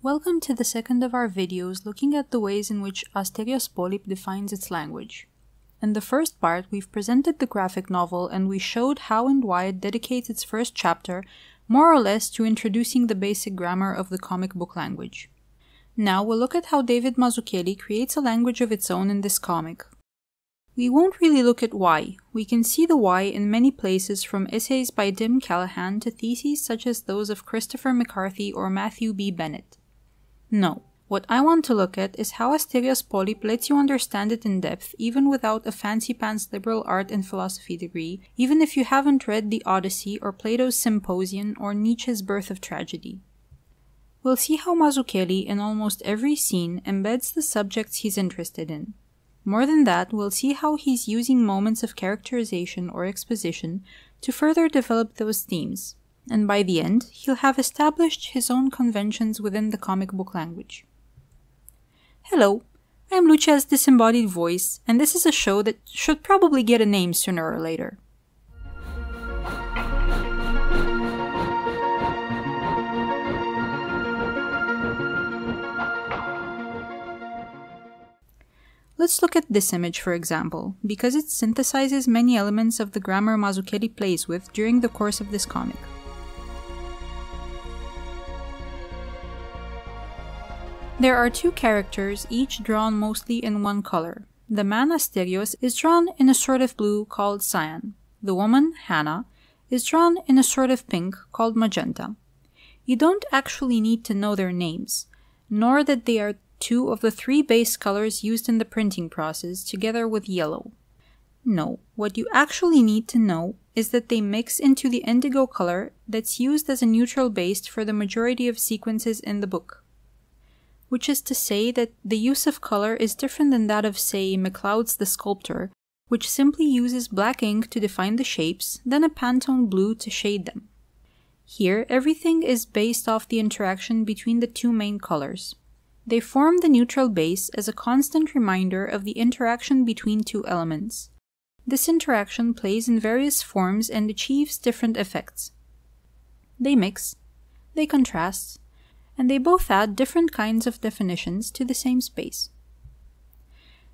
Welcome to the second of our videos looking at the ways in which Asterios Polyp defines its language. In the first part, we've presented the graphic novel and we showed how and why it dedicates its first chapter more or less to introducing the basic grammar of the comic book language. Now we'll look at how David Mazzucchelli creates a language of its own in this comic. We won't really look at why. We can see the why in many places, from essays by Tim Callahan to theses such as those of Christopher McCarthy or Matthew B. Bennett. No, what I want to look at is how Asterios Polyp lets you understand it in depth even without a fancy-pants liberal art and philosophy degree, even if you haven't read the Odyssey or Plato's Symposium or Nietzsche's Birth of Tragedy. We'll see how Mazzucchelli in almost every scene embeds the subjects he's interested in. More than that, we'll see how he's using moments of characterization or exposition to further develop those themes. And by the end, he'll have established his own conventions within the comic book language. Hello, I'm Lucia's disembodied voice, and this is a show that should probably get a name sooner or later. Let's look at this image, for example, because it synthesizes many elements of the grammar Mazzucchelli plays with during the course of this comic. There are two characters, each drawn mostly in one color. The man Asterios is drawn in a sort of blue called cyan. The woman, Hannah, is drawn in a sort of pink called magenta. You don't actually need to know their names, nor that they are two of the three base colors used in the printing process together with yellow. No, what you actually need to know is that they mix into the indigo color that's used as a neutral base for the majority of sequences in the book. Which is to say that the use of color is different than that of, say, McCloud's The Sculptor, which simply uses black ink to define the shapes, then a Pantone blue to shade them. Here, everything is based off the interaction between the two main colors. They form the neutral base as a constant reminder of the interaction between two elements. This interaction plays in various forms and achieves different effects. They mix, they contrast, and they both add different kinds of definitions to the same space.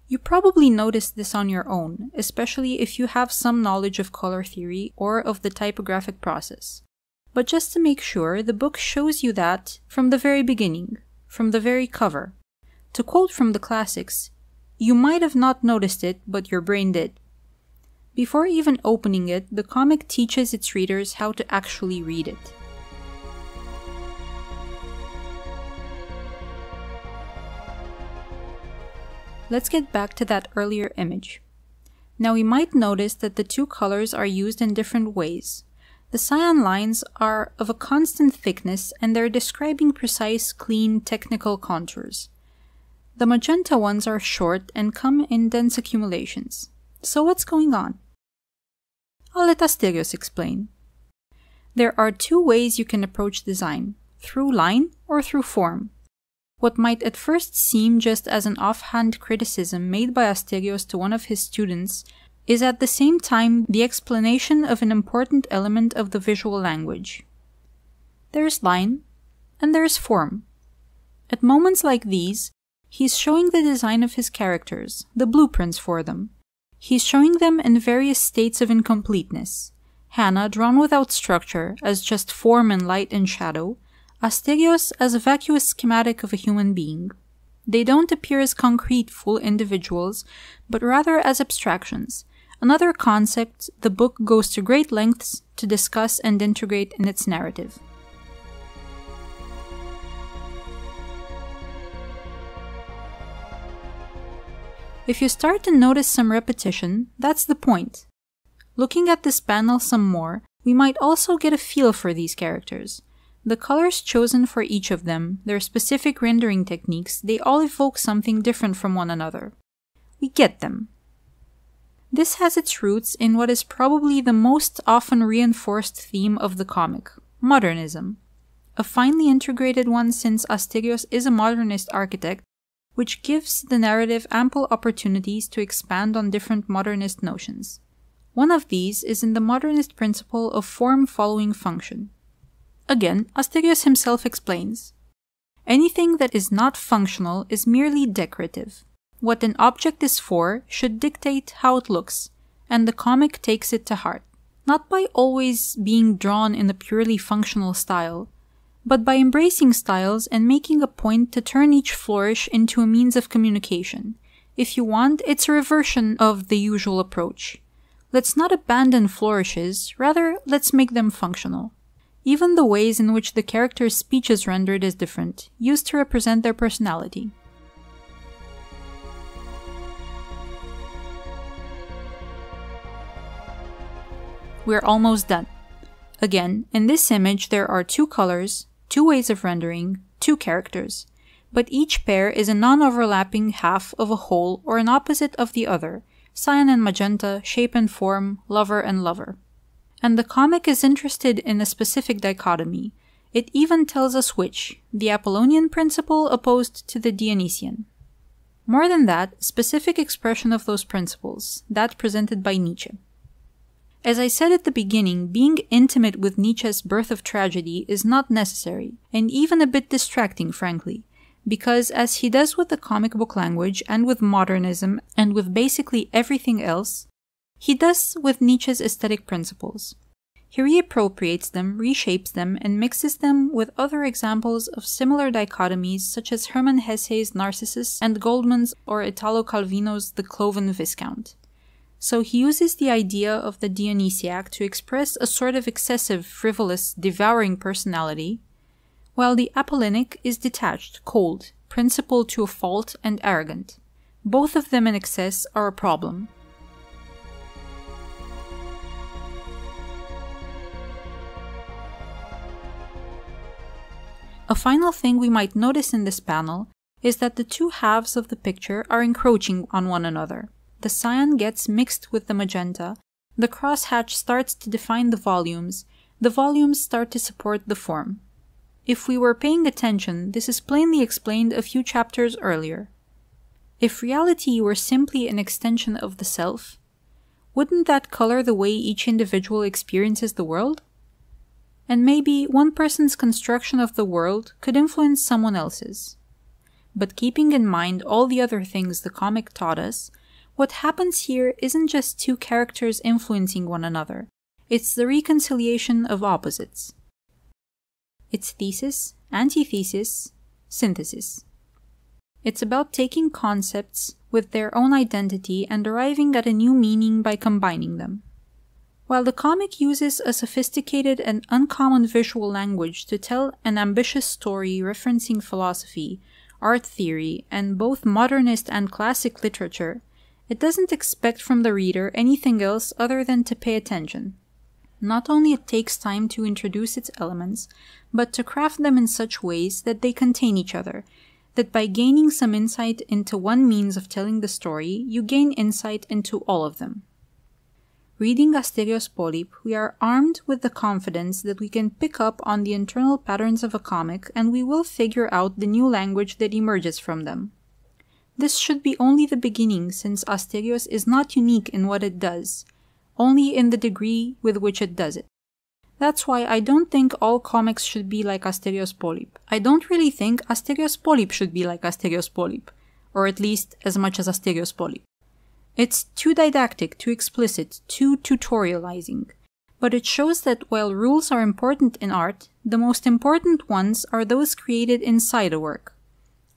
You probably noticed this on your own, especially if you have some knowledge of color theory or of the typographic process. But just to make sure, the book shows you that from the very beginning, from the very cover. To quote from the classics, you might have not noticed it, but your brain did. Before even opening it, the comic teaches its readers how to actually read it. Let's get back to that earlier image. Now we might notice that the two colors are used in different ways. The cyan lines are of a constant thickness and they're describing precise, clean, technical contours. The magenta ones are short and come in dense accumulations. So what's going on? I'll let Asterios explain. There are two ways you can approach design, through line or through form. What might at first seem just as an offhand criticism made by Asterios to one of his students is at the same time the explanation of an important element of the visual language. There's line, and there's form. At moments like these, he's showing the design of his characters, the blueprints for them. He's showing them in various states of incompleteness. Hannah drawn without structure, as just form and light and shadow, Asterios as a vacuous schematic of a human being. They don't appear as concrete, full individuals, but rather as abstractions, another concept the book goes to great lengths to discuss and integrate in its narrative. If you start to notice some repetition, that's the point. Looking at this panel some more, we might also get a feel for these characters. The colors chosen for each of them, their specific rendering techniques, they all evoke something different from one another. We get them. This has its roots in what is probably the most often reinforced theme of the comic, modernism. A finely integrated one since Asterios is a modernist architect, which gives the narrative ample opportunities to expand on different modernist notions. One of these is in the modernist principle of form following function. Again, Asterios himself explains. Anything that is not functional is merely decorative. What an object is for should dictate how it looks, and the comic takes it to heart. Not by always being drawn in a purely functional style, but by embracing styles and making a point to turn each flourish into a means of communication. If you want, it's a reversion of the usual approach. Let's not abandon flourishes, rather let's make them functional. Even the ways in which the character's speech is rendered is different, used to represent their personality. We're almost done. Again, in this image there are 2 colors, 2 ways of rendering, 2 characters, but each pair is a non-overlapping half of a whole or an opposite of the other, cyan and magenta, shape and form, lover and lover. And the comic is interested in a specific dichotomy. It even tells us which, the Apollonian principle opposed to the Dionysian. More than that, specific expression of those principles, that presented by Nietzsche. As I said at the beginning, being intimate with Nietzsche's Birth of Tragedy is not necessary, and even a bit distracting, frankly, because as he does with the comic book language and with modernism and with basically everything else, he does with Nietzsche's aesthetic principles. He reappropriates them, reshapes them, and mixes them with other examples of similar dichotomies such as Hermann Hesse's Narcissus and Goldman's or Italo Calvino's The Cloven Viscount. So he uses the idea of the Dionysiac to express a sort of excessive, frivolous, devouring personality, while the Apollinic is detached, cold, principled to a fault, and arrogant. Both of them in excess are a problem. A final thing we might notice in this panel is that the 2 halves of the picture are encroaching on one another. The cyan gets mixed with the magenta, the crosshatch starts to define the volumes start to support the form. If we were paying attention, this is plainly explained a few chapters earlier. If reality were simply an extension of the self, wouldn't that color the way each individual experiences the world? And maybe one person's construction of the world could influence someone else's. But keeping in mind all the other things the comic taught us, what happens here isn't just 2 characters influencing one another, it's the reconciliation of opposites. It's thesis, antithesis, synthesis. It's about taking concepts with their own identity and arriving at a new meaning by combining them. While the comic uses a sophisticated and uncommon visual language to tell an ambitious story referencing philosophy, art theory, and both modernist and classic literature, it doesn't expect from the reader anything else other than to pay attention. Not only it takes time to introduce its elements, but to craft them in such ways that they contain each other, that by gaining some insight into one means of telling the story, you gain insight into all of them. Reading Asterios Polyp, we are armed with the confidence that we can pick up on the internal patterns of a comic and we will figure out the new language that emerges from them. This should be only the beginning, since Asterios is not unique in what it does, only in the degree with which it does it. That's why I don't think all comics should be like Asterios Polyp. I don't really think Asterios Polyp should be like Asterios Polyp, or at least as much as Asterios Polyp. It's too didactic, too explicit, too tutorializing. But it shows that while rules are important in art, the most important ones are those created inside a work.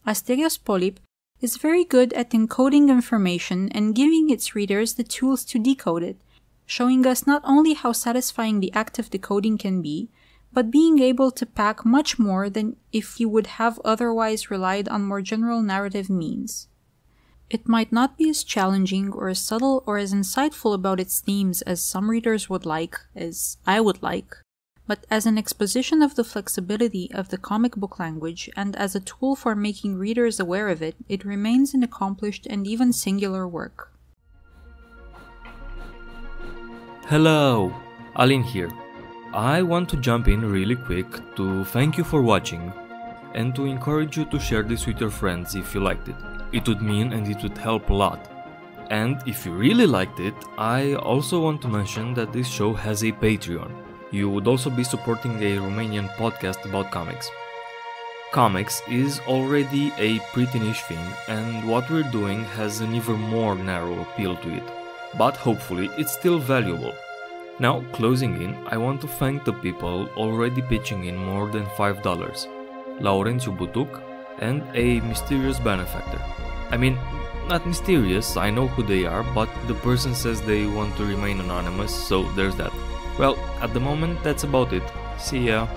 Asterios Polyp is very good at encoding information and giving its readers the tools to decode it, showing us not only how satisfying the act of decoding can be, but being able to pack much more than if you would have otherwise relied on more general narrative means. It might not be as challenging or as subtle or as insightful about its themes as some readers would like, as I would like, but as an exposition of the flexibility of the comic book language and as a tool for making readers aware of it, it remains an accomplished and even singular work. Hello, Alin here. I want to jump in really quick to thank you for watching and to encourage you to share this with your friends if you liked it. It would mean and it would help a lot. And if you really liked it, I also want to mention that this show has a Patreon. You would also be supporting a Romanian podcast about comics. Comics is already a pretty niche thing, and what we're doing has an even more narrow appeal to it, but hopefully it's still valuable. Now, closing in, I want to thank the people already pitching in more than $5, Laurențiu Butuc and a mysterious benefactor. I mean, not mysterious, I know who they are, but the person says they want to remain anonymous, so there's that. Well, at the moment that's about it. See ya!